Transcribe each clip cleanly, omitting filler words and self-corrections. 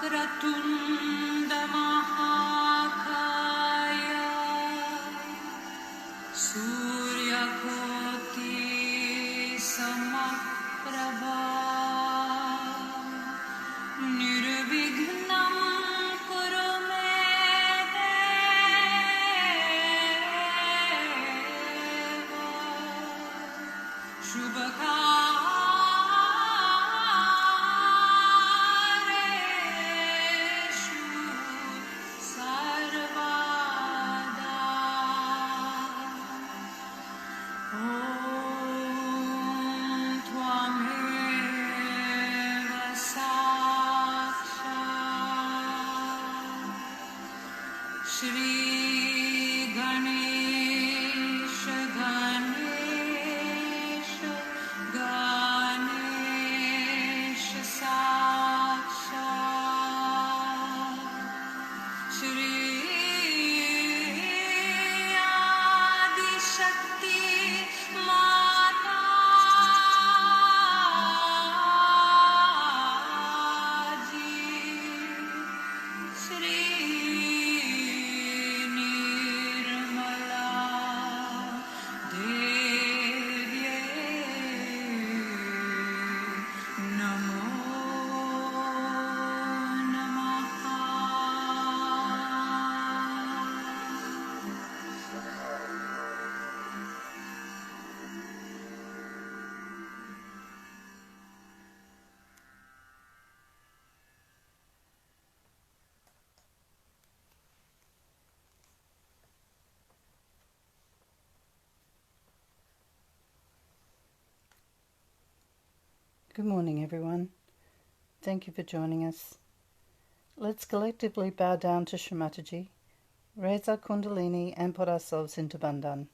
वक्रतुण्ड महाकाय सूर्यकोटि समप्रभा निर्विघ्नं कुरु मे देव शुभकार्येषु सर्वदा ॐ त्वमेव साक्षात् श्री गणेश गणेश गणेश साक्षात् श्री आदिशक्ति माताजी श्री निर्मला देव्यै नमो नमः। Good morning, everyone. Thank you for joining us. Let's collectively bow down to Shri Mataji, raise our Kundalini and put ourselves into Bandhan.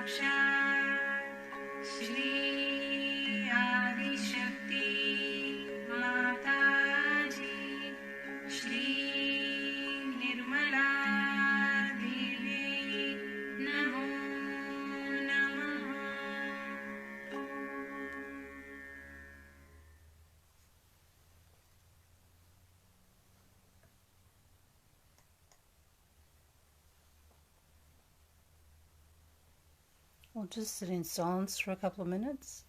साक्षात् श्री आदिशक्ति माताजी श्री निर्मला देवी नमो नमः। We'll just sit in silence for a couple of minutes.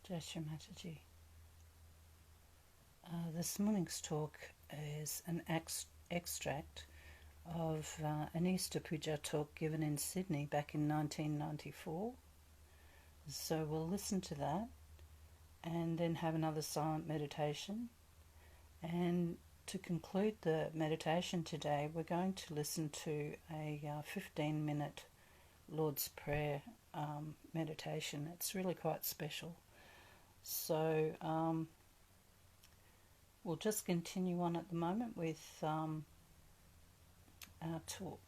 Shri Mataji. This morning's talk is an extract of an Easter puja talk given in Sydney back in 1994. So we'll listen to that and then have another silent meditation. And to conclude the meditation today, we're going to listen to a 15-minute Lord's Prayer meditation. It's really quite special. So we'll just continue on at the moment with our talk.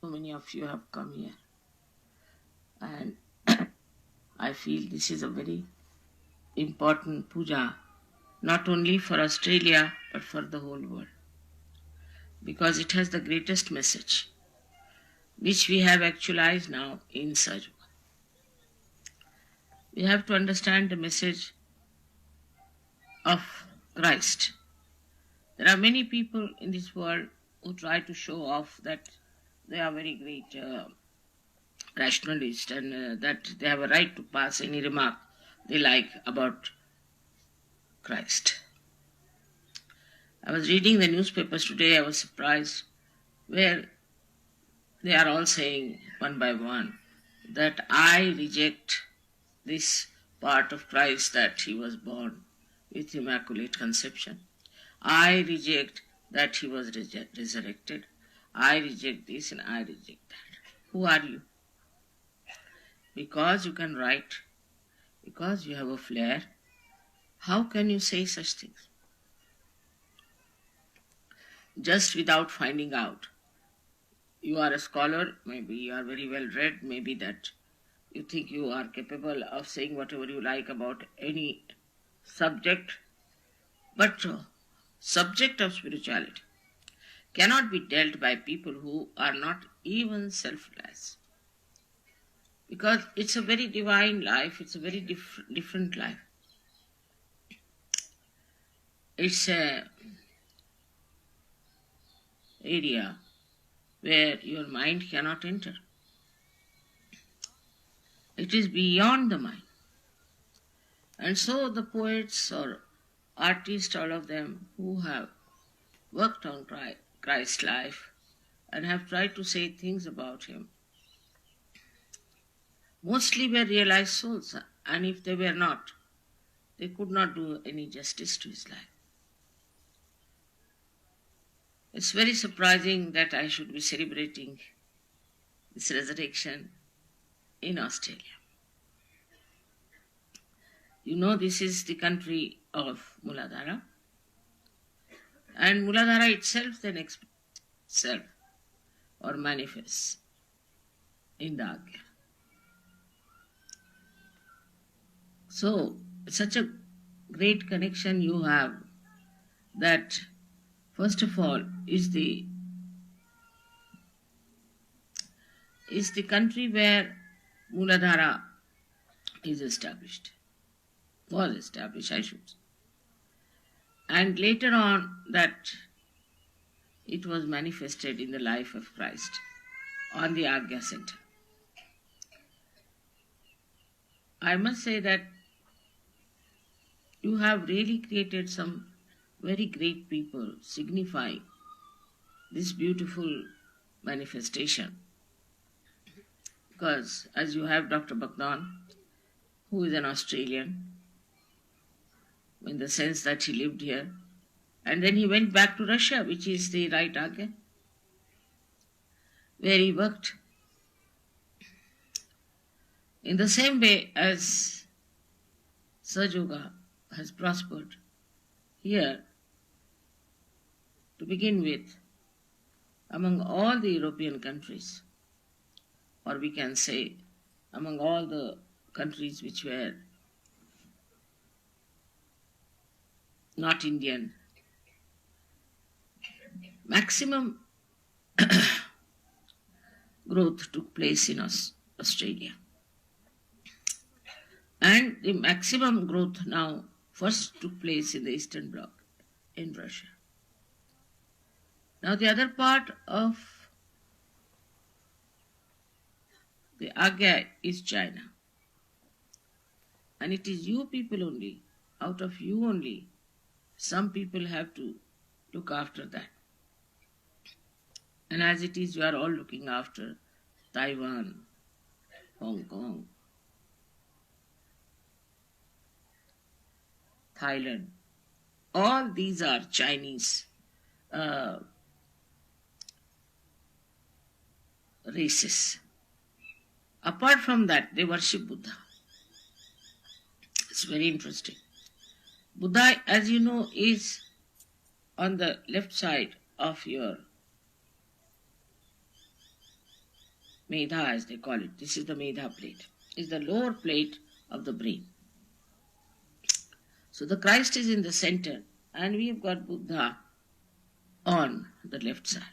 So many of you have come here, and I feel this is a very important puja, not only for Australia but for the whole world, because it has the greatest message which we have actualized now in Sahaja. We have to understand the message of Christ. There are many people in this world who try to show off that they are very great rationalists and that they have a right to pass any remark they like about Christ. I was reading the newspapers today, I was surprised, where they are all saying one by one that I reject this part of Christ that he was born with Immaculate Conception. I reject that he was resurrected. I reject this and I reject that. Who are you? Because you can write, because you have a flair, how can you say such things? Just without finding out. You are a scholar, maybe you are very well read, maybe that you think you are capable of saying whatever you like about any subject, but subject of spirituality cannot be dealt by people who are not even selfless. Because it's a very divine life, it's a very different life. It's a area where your mind cannot enter. It is beyond the mind. And so the poets or artists, all of them who have worked on Christ's life and have tried to say things about him, mostly were realized souls, and if they were not, they could not do any justice to his life. It's very surprising that I should be celebrating this resurrection in Australia. You know, this is the country of Muladhara, and Muladhara itself then expresses itself or manifests in the Agya. So, such a great connection you have that, first of all, is the country where Muladhara is established, was established, I should say. And later on that it was manifested in the life of Christ on the Agya Center. I must say that you have really created some very great people signifying this beautiful manifestation. Because as you have Dr. Bhagwan, who is an Australian, in the sense that he lived here, and then he went back to Russia, which is the right Agya, where he worked. In the same way as Sahaja has prospered here, to begin with, among all the European countries, or we can say among all the countries which were not Indian, maximum growth took place in Australia. And the maximum growth now first took place in the Eastern Bloc, in Russia. Now the other part of the Agya is China. And it is you people only, out of you only, some people have to look after that. And as it is, you are all looking after Taiwan, Hong Kong, Thailand. All these are Chinese races. Apart from that, they worship Buddha. It's very interesting. Buddha, as you know, is on the left side of your Medha, as they call it. This is the Medha plate. It's the lower plate of the brain. So the Christ is in the center, and we have got Buddha on the left side.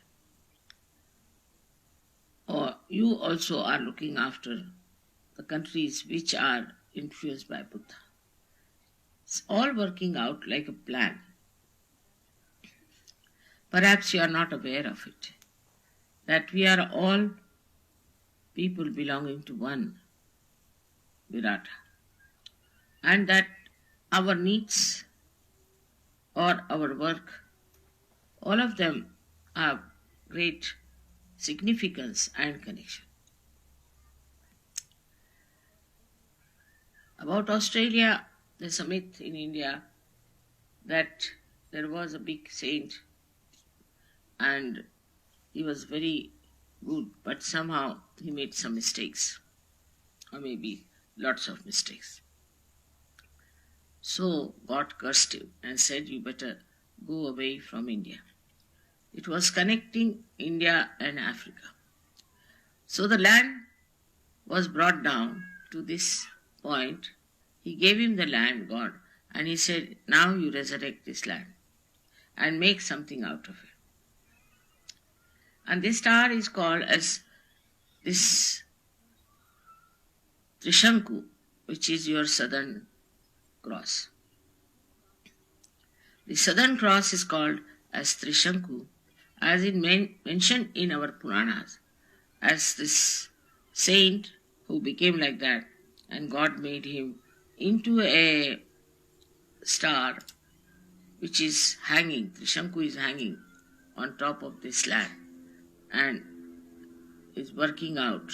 Or you also are looking after the countries which are influenced by Buddha. It's all working out like a plan. Perhaps you are not aware of it, that we are all people belonging to one Virata, and that our needs or our work, all of them have great significance and connection. About Australia, there's a myth in India that there was a big saint and he was very good, but somehow he made some mistakes, or maybe lots of mistakes. So God cursed him and said, "You better go away from India." It was connecting India and Africa. So the land was brought down to this point. He gave him the land, God, and he said, "Now you resurrect this land and make something out of it." And this star is called as this Trishanku, which is your southern cross. The southern cross is called as Trishanku, as it mentioned in our Puranas, as this saint who became like that, and God made him into a star which is hanging. Trishanku is hanging on top of this land and is working out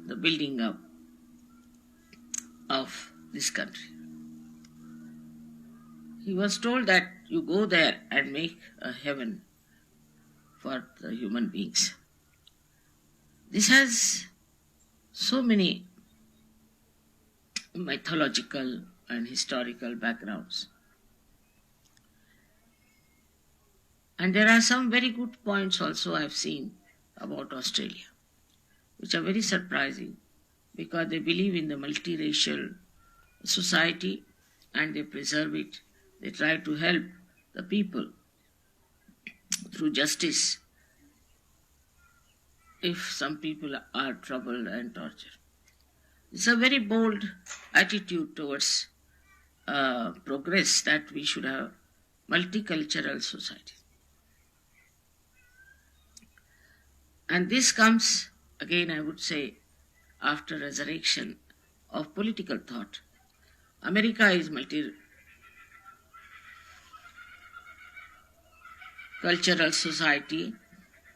the building up of this country. He was told that you go there and make a heaven for the human beings. This has so many mythological and historical backgrounds. And there are some very good points also I've seen about Australia, which are very surprising because they believe in the multiracial society and they preserve it. They try to help the people through justice if some people are troubled and tortured. It's a very bold attitude towards progress that we should have multicultural society. And this comes, again I would say, after resurrection of political thought. America is multicultural society,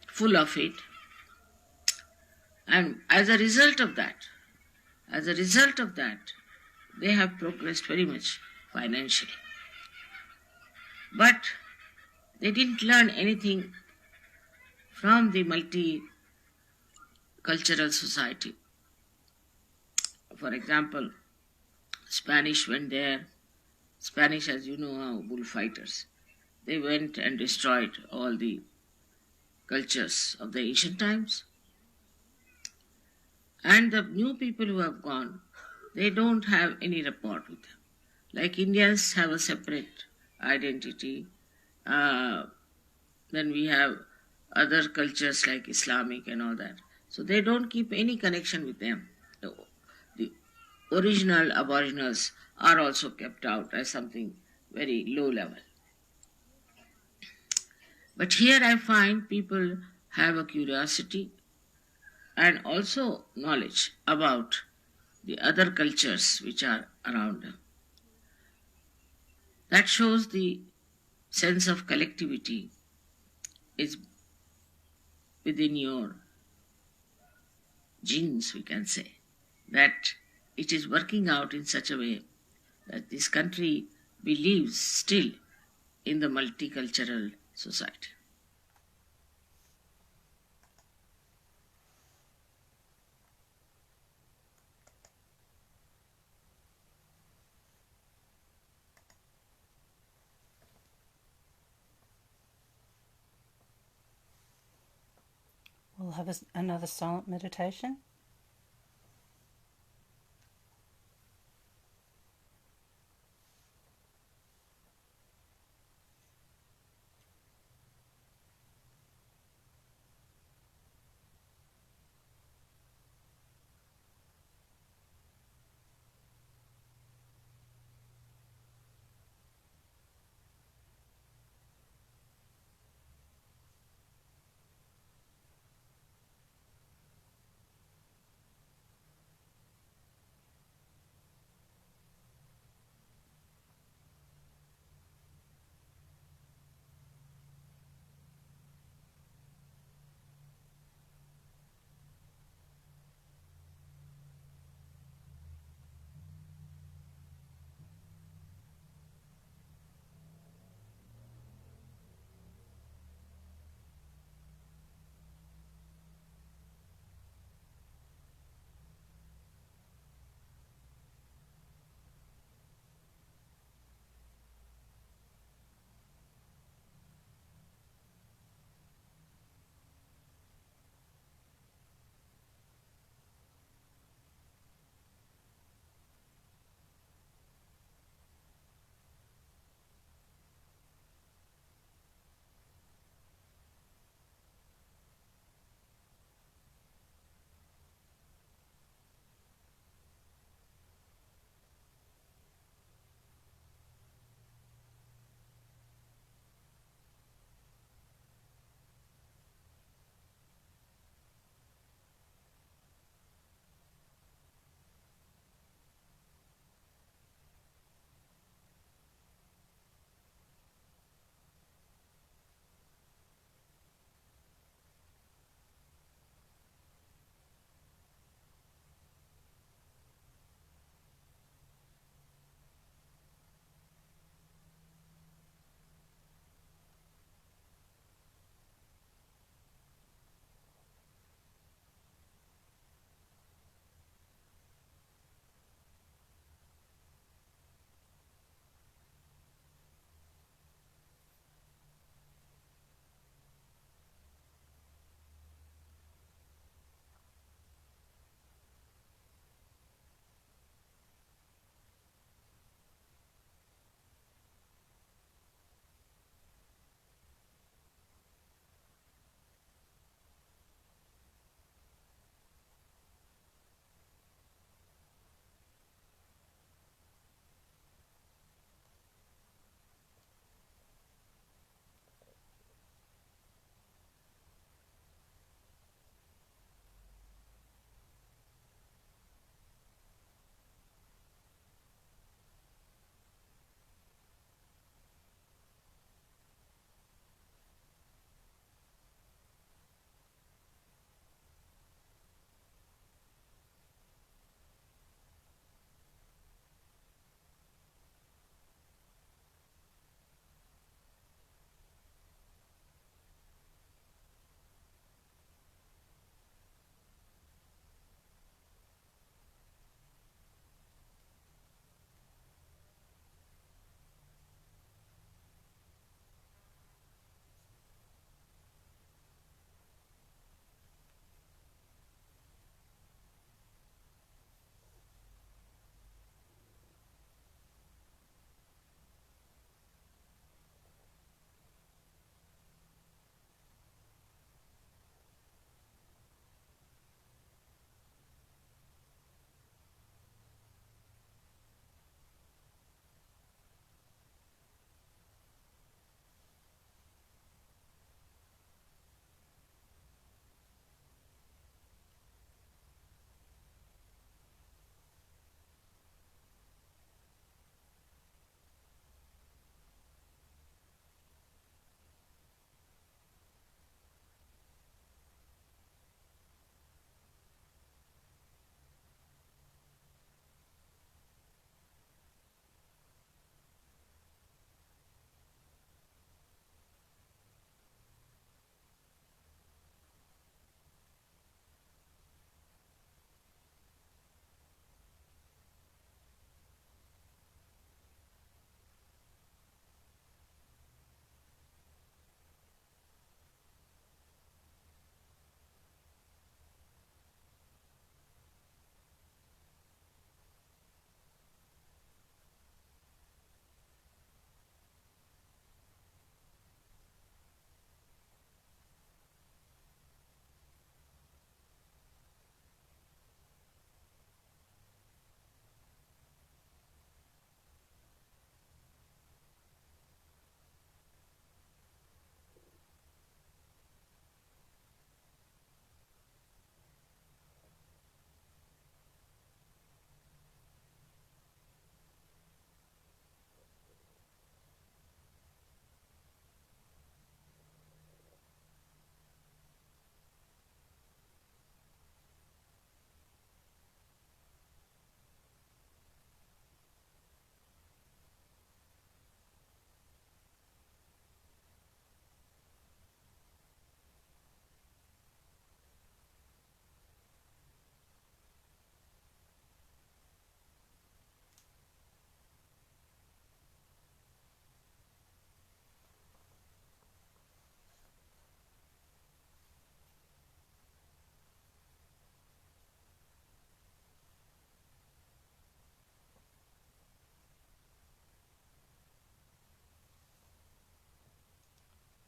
full of it. And as a result of that, they have progressed very much financially. But they didn't learn anything from the multicultural society. For example, Spanish went there. Spanish, as you know, are bullfighters. They went and destroyed all the cultures of the ancient times. And the new people who have gone, they don't have any rapport with them. Like Indians have a separate identity. Then we have other cultures like Islamic and all that. So they don't keep any connection with them. The original aboriginals are also kept out as something very low level. But here I find people have a curiosity and also knowledge about the other cultures which are around them. That shows the sense of collectivity is within your genes, we can say, that it is working out in such a way that this country believes still in the multicultural society. We'll have another silent meditation.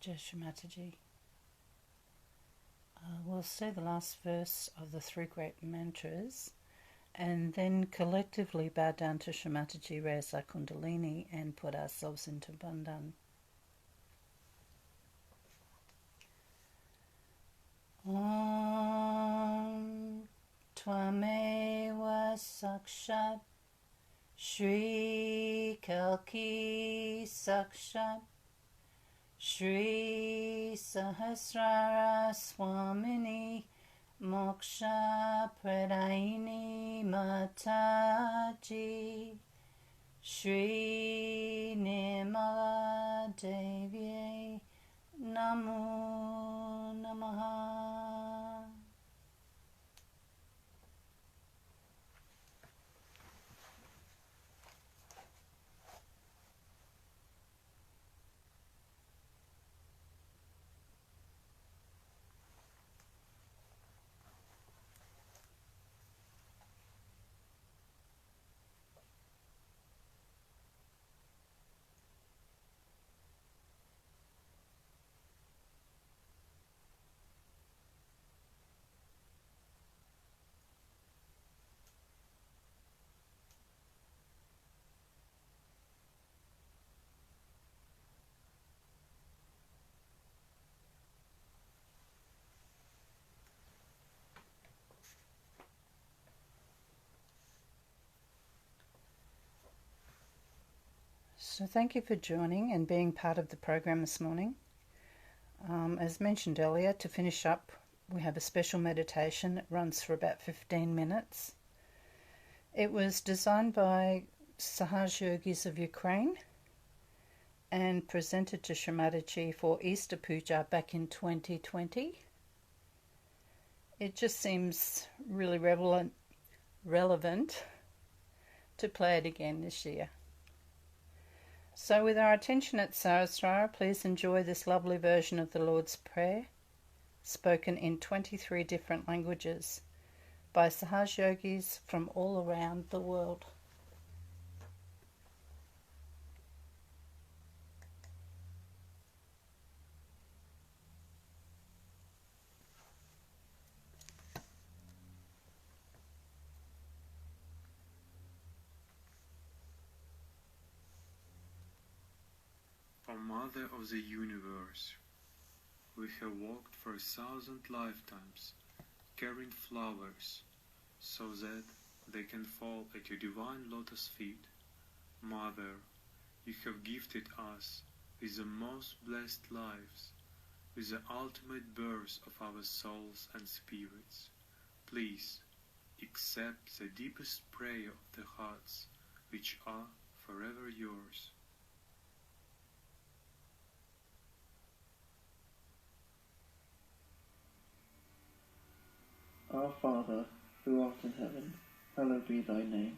Jai Shri Mataji. We'll say the last verse of the three great mantras and then collectively bow down to Shri Mataji, raise our kundalini and put ourselves into bandhan. Om Tvameva Sakshat Shri Kalki Sakshat Shri Sahasrara Swamini Moksha Pradayini Mataji Shri Nirmala Devi Namo Namaha. So thank you for joining and being part of the program this morning. As mentioned earlier, to finish up, we have a special meditation that runs for about 15 minutes. It was designed by Sahaja yogis of Ukraine and presented to Shri Mataji for Easter puja back in 2020. It just seems really relevant to play it again this year. So with our attention at Sahasrara, please enjoy this lovely version of the Lord's Prayer, spoken in 23 different languages by Sahaja yogis from all around the world. O Mother of the Universe, we have walked for 1,000 lifetimes, carrying flowers, so that they can fall at your divine lotus feet. Mother, you have gifted us with the most blessed lives, with the ultimate birth of our souls and spirits. Please, accept the deepest prayer of the hearts, which are forever yours. Our Father, who art in heaven, hallowed be thy name.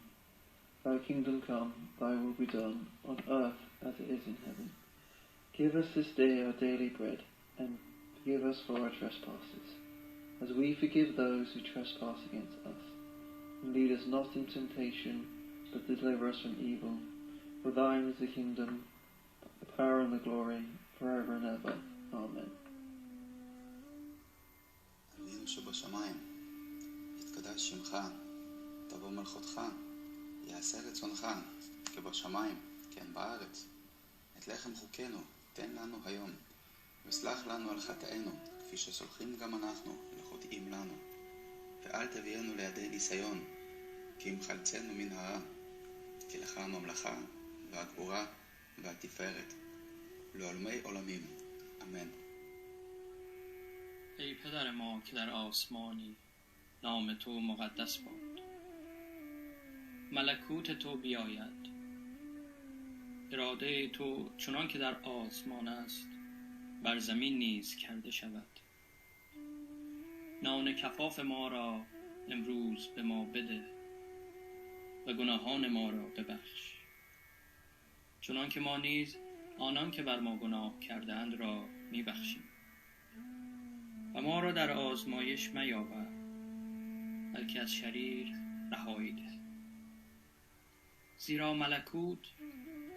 Thy kingdom come, thy will be done, on earth as it is in heaven. Give us this day our daily bread, and forgive us for our trespasses, as we forgive those who trespass against us. And lead us not into temptation, but deliver us from evil. For thine is the kingdom, the power and the glory, forever and ever. Amen. אבינו שבשמיים, יתקדש שמך, תבוא מלכותך, יעשה רצונך, כבשמיים, כן בארץ. את לחם חוקנו, תן לנו היום, וסלח לנו על חטאינו, כפי שסולחים גם אנחנו לחוטאים לנו. ואל תביאנו לידי ניסיון, כי אם חלצנו מן הרע, כי לך הממלכה, והגבורה, והתפארת, לעולמי עולמים. אמן. ای پدر ما که در آسمانی، نام تو مقدس باد. ملکوت تو بیاید. اراده تو چنان که در آسمان است، بر زمین نیز کرده شود. نان کفاف ما را امروز به ما بده و گناهان ما را ببخش، چنان که ما نیز آنان که بر ما گناه کردند را میبخشیم. و ما را در آزمایش میاور، بلکه از شریر رهایی ده. زیرا ملکوت،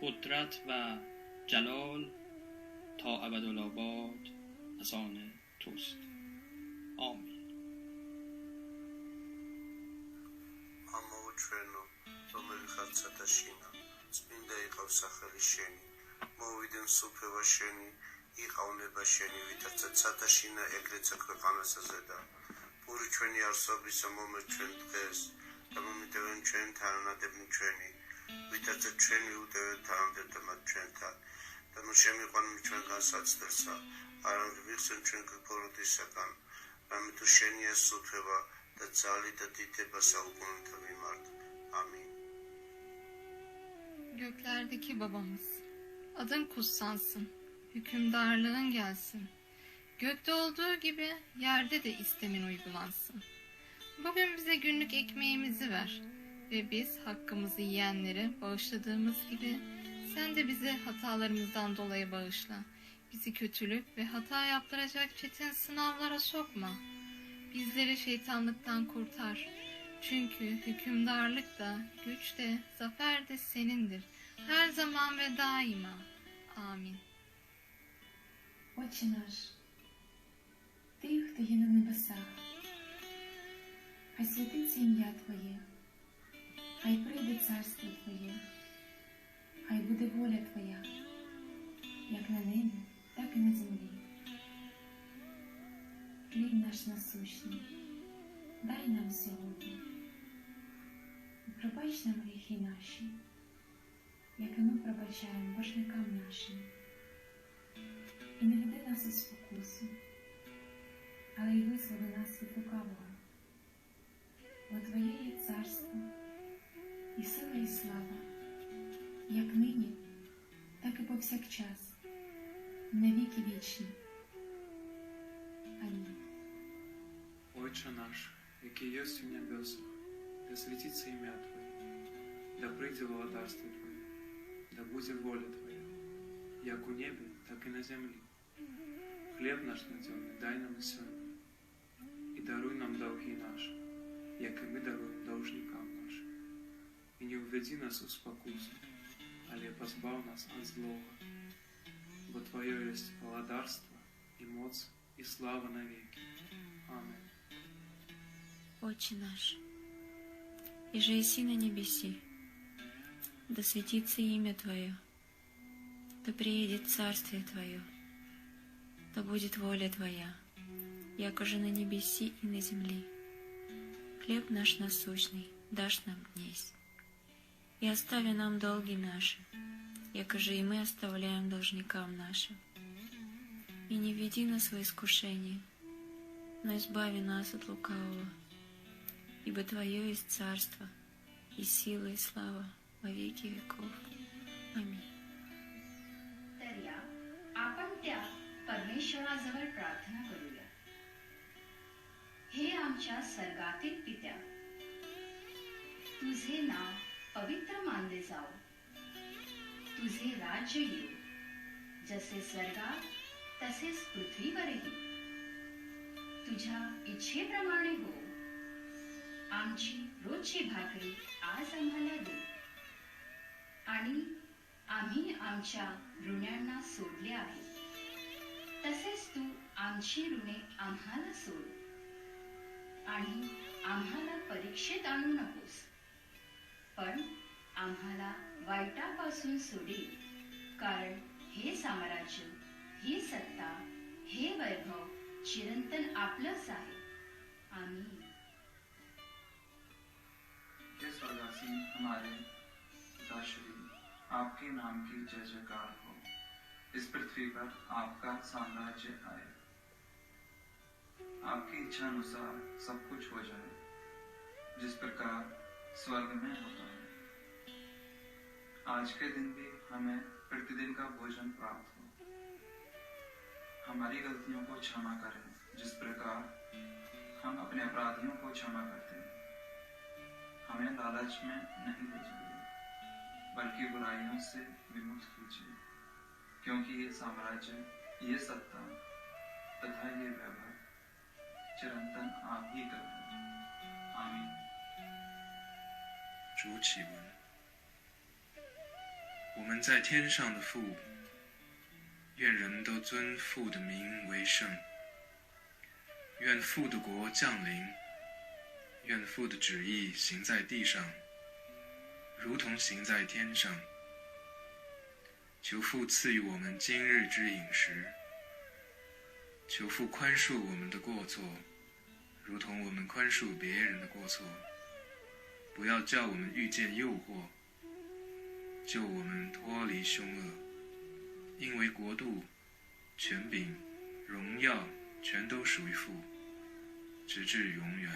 قدرت و جلال تا ابدالآباد از آن توست. آمین. ამოვუჩვენო, რომელიღაცა შინა, წმინდა იყავ სახელი შენი, მოვიდნენ სუფევა შენი, იყავნება შენი, ვითარცა ცათაშინა ეგრეცა ქვეყანასა ზედა. პური ჩვენი არსობისა მომეჩვენ დღეს და მომიტევენ ჩვენ თანადებნი ჩვენი, ვითარცა ჩვენი უდევენ თანადებდა მათ ჩვენთან და ნუ შემიყვანმი ჩვენგან საცდელსა, არამედ მიხსენ ჩვენ გფოროდისაგან, რამე თუ შენია სუფევა და ძალი და დიდება საუკუნეთა მიმართ. Amin. Göklerdeki babamız, adın kutsansın, hükümdarlığın gelsin. Gökte olduğu gibi yerde de istemin uygulansın. Bugün bize günlük ekmeğimizi ver ve biz hakkımızı yiyenlere bağışladığımız gibi sen de bizi hatalarımızdan dolayı bağışla. Bizi kötülük ve hata yaptıracak çetin sınavlara sokma. Bizleri şeytanlıktan kurtar. Çünkü hükümdarlık da, güç de, zafer de senindir. Her zaman ve daima. Amin. Отче наш, Ти, хто є на небесах, хай святиться ім'я Твоє, хай прийде царство Твоє, хай буде воля Твоя, як на небі, так і на землі. Хліб наш насущний, дай нам сьогодні. Пробач нам гріхи наші, як і ми пробачаємо боржникам нашим. І не веди нас у спокусу, але й визволи нас від лукавого. Бо Твоє є царство, і сила, і слава, як нині, так і повсякчас, на віки вічні. Амінь. Отче наш, який єсть у небесах, да святится ім'я Твоє, да прийде владарство Твоє, да буде воля Твоя, як у небі, так і на землі. Хліб наш надземний дай нам сьогодні, і даруй нам долги наші, як і ми даруємо должникам нашим. І не введи нас у спокусу, але позбав нас от злого. Бо Твое есть владарство, и моц, и слава навеки. Аминь. Отче наш, иже еси на небеси, да светится имя Твое, да приедет царствие Твое, да будет воля Твоя, якоже на небеси и на земли. Хлеб наш насущный дашь нам днесь, и остави нам долги наши, якоже и мы оставляем должникам нашим. И не веди нас во искушение, но избави нас от лукавого, ибо Твое есть царство, и сила, и слава во веки веков. Аминь. तर या आपण त्या परमेश्वराजवळ प्रार्थना करूया. हे आमच्या स्वर्गातील पित्या, तुझे नाव पवित्र मानले जाओ, तुझे राज्य येऊ, जसे स्वर्गात तसेच पृथ्वीवरही. तुझ्या इच्छेप्रमाणे हो. आमची रोजची भाकरी आज आम्हाला दे, आणि आम्ही आमच्या ऋण्यांना सोडले आहे, तसेच तू आमची ऋणे आम्हाला सोड, आणि आम्हाला परीक्षेत आणू नकोस, पण आम्हाला वाईटापासून सोडील. कारण हे साम्राज्य, ही सत्ता, हे वैभव चिरंतन आपलंच आहे. आमीन. हे स्वर्गवासी हमारे पिताश्री, आपके नाम की जय जयकार हो. इस पृथ्वी पर आपका साम्राज्य आए, आपकी इच्छा अनुसार सब कुछ हो जाए, जिस प्रकार स्वर्ग में होता है. आज के दिन भी हमें प्रतिदिन का भोजन प्राप्त हो. हमारी गलतियों को क्षमा करें, जिस प्रकार हम अपने अपराधियों को क्षमा करते हैं. हमें लालच में नहीं ले जाइए, बल्कि बुराइयों से विमुक्त कीजिए, क्योंकि ये साम्राज्य, ये सत्ता तथा ये वैभव चिरंतन आप ही का है. आमीन. 主启文，我们在天上的父，愿人都尊父的名为圣。愿父的国降临，愿父的旨意行在地上，如同行在天上。求父赐予我们今日之饮食，求父宽恕我们的过错，如同我们宽恕别人的过错。不要叫我们遇见诱惑，救我们脱离凶恶。因为国度、权柄、荣耀全都属于父，直至永远。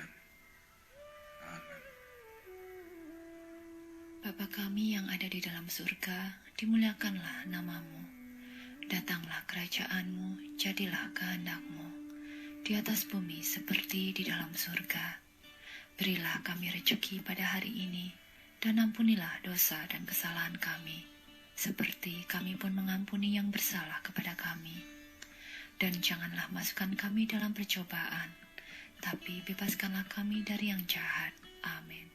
阿门。 Bapa kami yang ada di dalam surga, dimuliakanlah namamu. Datanglah kerajaanmu, jadilah kehendakmu, di atas bumi seperti di dalam surga. Berilah kami rezeki pada hari ini, dan ampunilah dosa dan kesalahan kami, seperti kami pun mengampuni yang bersalah kepada kami. Dan janganlah masukkan kami dalam percobaan, tapi bebaskanlah kami dari yang jahat. Amin.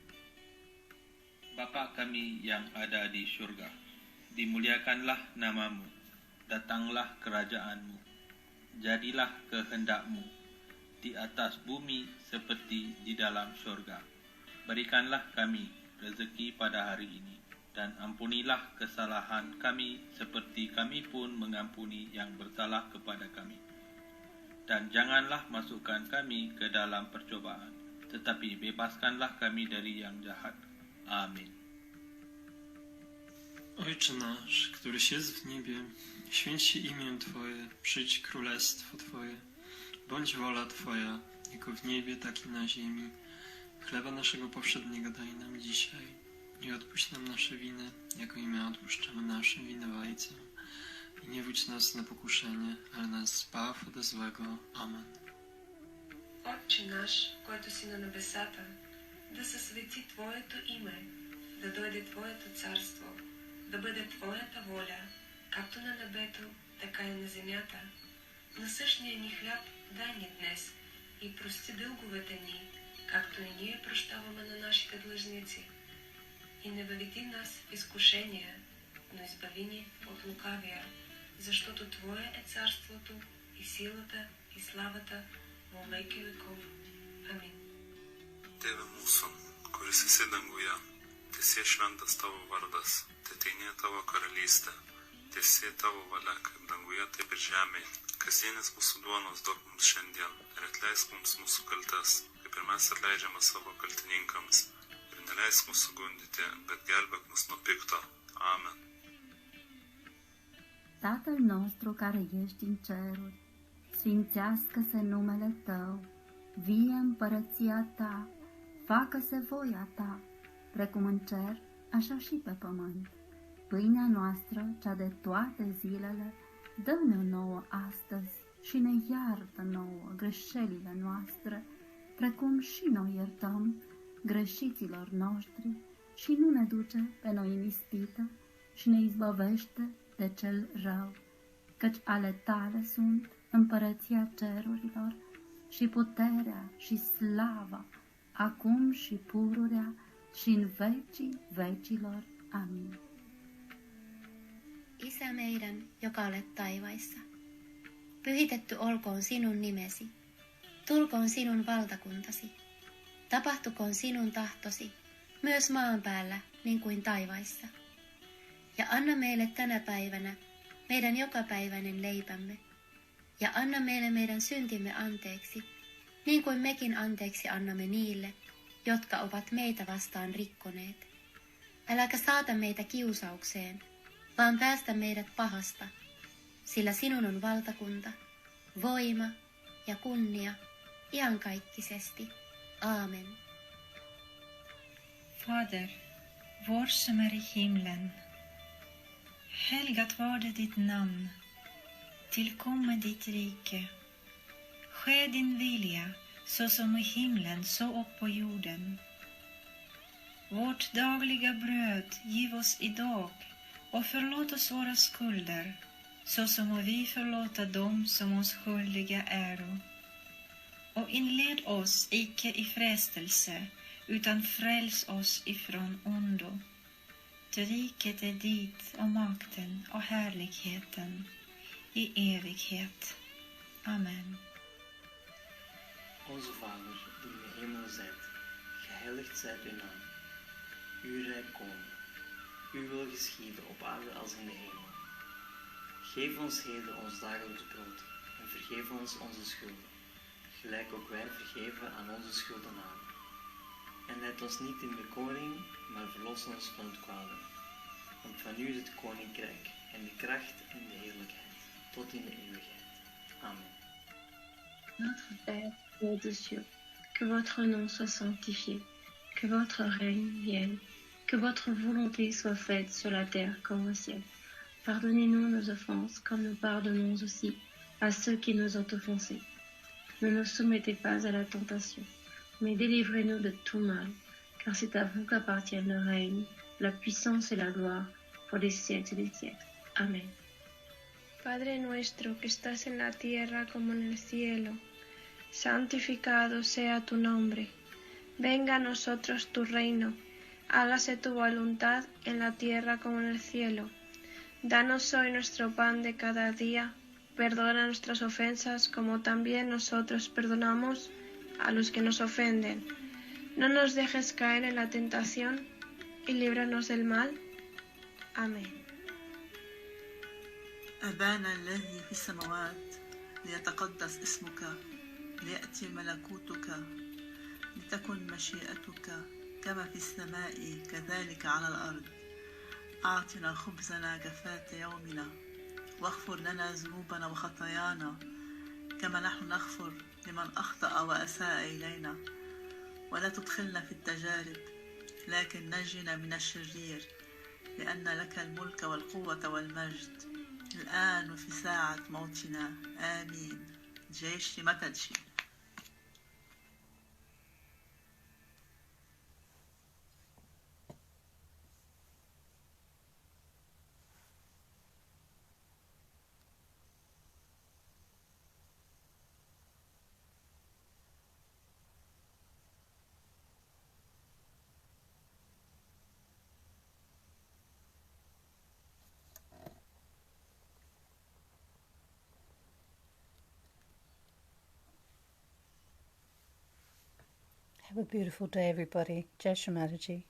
Bapa kami yang ada di surga, dimuliakanlah namamu, datanglah kerajaanmu, jadilah kehendakmu, di atas bumi seperti di dalam surga. Berikanlah kami rezeki pada hari ini, dan ampunilah kesalahan kami seperti kami pun mengampuni yang bersalah kepada kami. Dan janganlah masukkan kami ke dalam percobaan, tetapi bebaskanlah kami dari yang jahat. Amin. Ojcze nasz, któryś jest w niebie, święć się imię Twoje, przyjdź królestwo Twoje. Bądź wola Twoja, jako w niebie, tak i na ziemi. Chleba naszego powszedniego daj nam dzisiaj i odpuść nam nasze winy, jako i my odpuszczamy naszym winowajcom. I nie wódź nas na pokuszenie, ale nas zbaw ode złego. Amen. Отче наш, който си на небесата, да се свети Твоето име, да дойде Твоето царство, да бъде Твоята воля, както на небето, така и на земята. Насъщния ни хляб дай ни днес и прости дълговете ни, както и ние прощаваме на нашите длъжници. И не въведи нас в изкушение, но избави ни от лукавия, защото Твое е царството и силата и славата во веки веков. Амин. Tėve mūsų, kuris esi danguje, teesie šventas tavo vardas, teateinie tavo karalystė, teesie tavo valia, kaip danguje, taip ir žemėje. Kasdienis mūsų duonos duok mums šiandien ir atleisk mums mūsų kaltes, kaip ir mes atleidžiame savo kaltininkams. Ir neleisk mūsų gundyti, bet gelbėk mus nuo pikto. Amen. Tatăl nostru care ești în ceruri, sfințească-se numele Tău, vie împărăția Ta, facă-se voia Ta, precum în cer, așa și pe pământ. Pâinea noastră, cea de toate zilele, dă-ne-o nouă astăzi și ne iartă nouă greșelile noastre, precum și noi iertăm greșiților noștri, și nu ne duce pe noi în ispită și ne izbăvește de cel rău, căci ale Tale sunt împărăția cerurilor și puterea și slava, acum și pururea și în vecii vecilor. Amin. Isä meidän, joka olet taivaissa, pyhitetty olkoon sinun nimesi, tulkoon sinun valtakuntasi, tapahtukoon sinun tahtosi, myös maan päällä niin kuin taivaissa. Ja anna meille tänä päivänä meidän jokapäiväinen leipämme, ja anna meille meidän syntimme anteeksi, niin kuin mekin anteeksi annamme niille, jotka ovat meitä vastaan rikkoneet. Äläkä saata meitä kiusaukseen, vaan päästä meidät pahasta, sillä sinun on valtakunta, voima ja kunnia iankaikkisesti. Amen. Fader, vår som är i himlen. Helgat varde ditt namn. Tillkomma ditt rike. Ske din vilja, så som i himlen, så och på jorden. Vårt dagliga bröd giv oss idag, och förlåt oss våra skulder, så som vi förlåta dem som oss skyldiga äro. Och inled oss icke i frestelse, utan fräls oss ifrån ondo. Ty riket är dit och makten och härligheten i evighet. Amen. Onze Vader, die in de hemel zijt, geheiligd zijt uw naam. Uw rijk komen. Uw wil geschieden op aarde als in de hemel. Geef ons heden ons dagelijks brood en vergeef ons onze schulden, gelijk ook wij vergeven aan onze schuldenaren. En leid ons niet in bekoring, maar verlos ons van het kwade. Want van u is het koninkrijk en de kracht en de heerlijkheid, tot in de eeuwigheid. Amen. Notre Père, qui es aux cieux, que votre nom soit sanctifié, que votre règne vienne, que votre volonté soit faite sur la terre comme au ciel. Pardonnez-nous nos offenses, comme nous pardonnons aussi à ceux qui nous ont offensés. Ne nous soumettez pas à la tentation, mais délivrez-nous de tout mal, car c'est à vous qu'appartiennent le règne, la puissance et la gloire, por los siècles des siècles. Amén. Padre nuestro que estás en la tierra como en el cielo, santificado sea tu nombre. Venga a nosotros tu reino, hágase tu voluntad en la tierra como en el cielo. Danos hoy nuestro pan de cada día, perdona nuestras ofensas como también nosotros perdonamos a los que nos ofenden. No nos dejes caer en la tentación y líbranos del mal. Amén. أبانا الذي في السماوات ليتقدس اسمك ليأتي ملكوتك لتكن مشيئتك كما في السماء كذلك على الأرض. أعطنا خبزنا كفاة يومنا واغفر لنا ذنوبنا وخطايانا كما نحن نغفر لمن أخطأ وأساء إلينا ولا تدخلنا في التجارب لكن نجنا من الشرير لأن لك الملك والقوة والمجد الآن وفي ساعة موتنا آمين. جاي Shri Mataji. Have a beautiful day, everybody. Jai Shri Mataji.